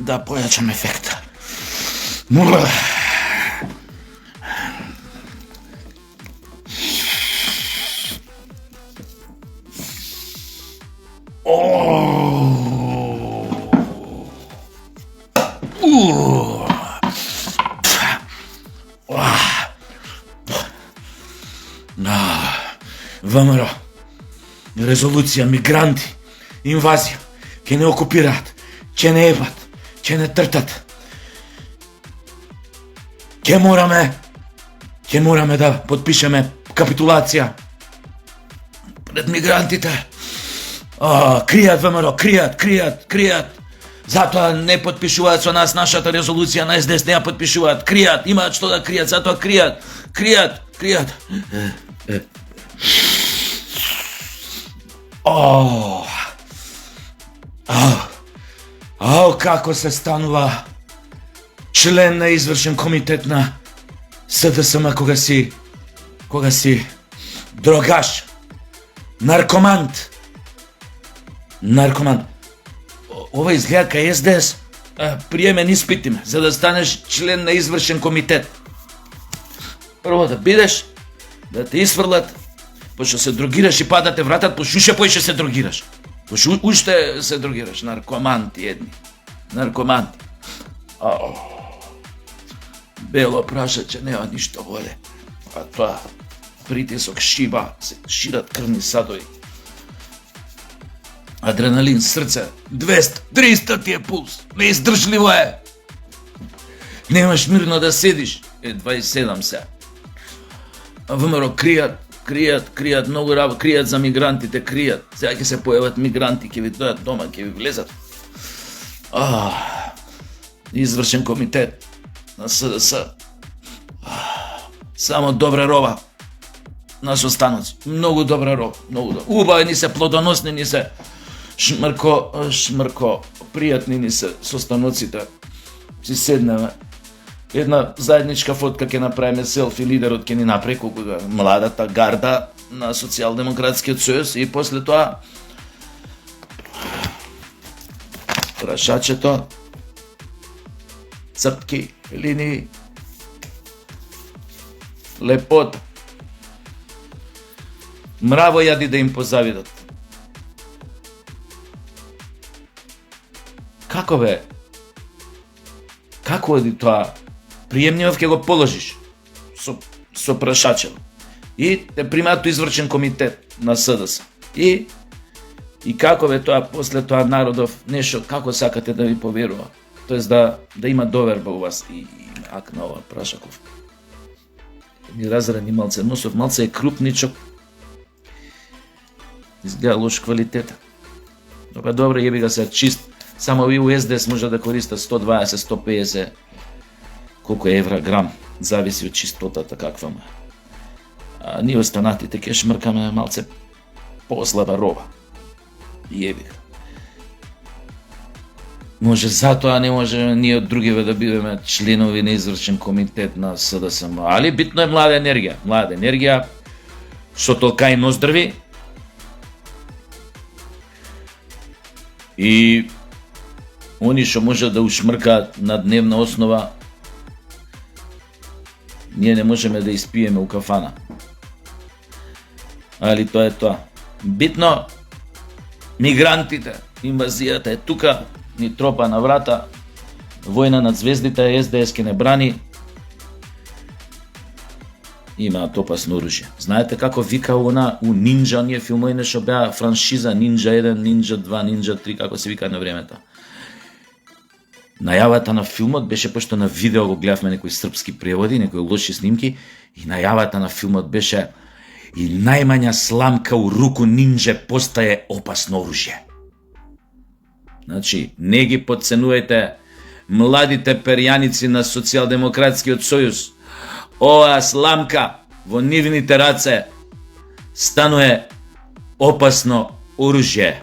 да појачам ефекта. ВМРО, резолуција, мигранти, инвазија, ќе не окупираат, ќе не ебат, ќе не тртат. Ќе мораме да подпишеме капитулација пред мигрантите. Кријат ВМРО, кријат. Затоа не подпишуваат со нас нашата резолуција, на СДС не ја подпишуваат. Кријат, имаат што да кријат, затоа кријат. Како се станува член на извршен комитет на СДСМ кога си дрогаш, наркомант. Ова изгледа кај СДС приемен испитиме за да станеш член на извршен комитет. Прво да бидеш, да те исфрлат, пошто се дрогираш и падате вратат, пошто уште поише се дрогираш. Наркоманти едни. Бело прашаче нема ништо воле. А тоа притисок шиба, се шират крвни садови. Адреналин, срце, 200, 300 ти е пулс. Неиздржливо е. Немаш мирно да седиш. 27 се. ВМРО кријат многу работа, кријат за мигрантите, кријат. Сега ќе се појават мигранти, ќе ви дојат дома, ќе ви влезат. Извршен комитет на СДС. Само добра роба. Наши останоци. Многу добра роба. Убави ни се, плодоносни ни се. Шмрко, пријатни ни се состаноците. Си седнеме. Една заедничка фотка ќе направиме, селфи, лидерот ќе ни направи колку младата гарда на Социјалдемократскиот сојуз и после тоа прашачето, цртки, линии, лепота. Мраво јади да им позавидат. Како бе? Како оди тоа? Приемнивав ќе го положиш со прашачево. И те примаат извршен комитет на СДС. И како бе тоа, после тоа народов, нешто, како сакате да ви поверува? Тоест да има доверба у вас. И акна ова прашаков. Ми разрани малце носов, малце е крупничок. Изгледа лош квалитета. Добро, јеби ga се чист. Само ви у СДС може да користа 120, 150, колку евра грам, зависи од чистотата каква му е. Ние останатите ќе шмркаме малце послаба роба. Јеби ga. Може затоа не можеме ние од другиве да бидеме членови на извршен комитет на СДСМ. Али битно е млада енергија, со толка и ноздрви. И они што може да ушмркаат на дневна основа, ние не можеме да испиеме у кафана. Али тоа е тоа. Битно, мигрантите, инвазијата е тука, ни тропа на врата, војна над звездите, СДС ке не брани, имаат опасно оружје. Знаете како вика у Нинџа, оние филмови што беа франшиза, Нинџа 1, Нинџа 2, Нинџа 3, како се вика на времето. Најавата на филмот беше, пошто на видео го гледавме некои српски преводи, некои лоши снимки, и најавата на филмот беше и најмања сламка у руку нинџе постае опасно оружје. Значи, не ги подценувајте младите перјаници на Социјалдемократскиот сојуз. Оваа сламка во нивните раце станува опасно оружје.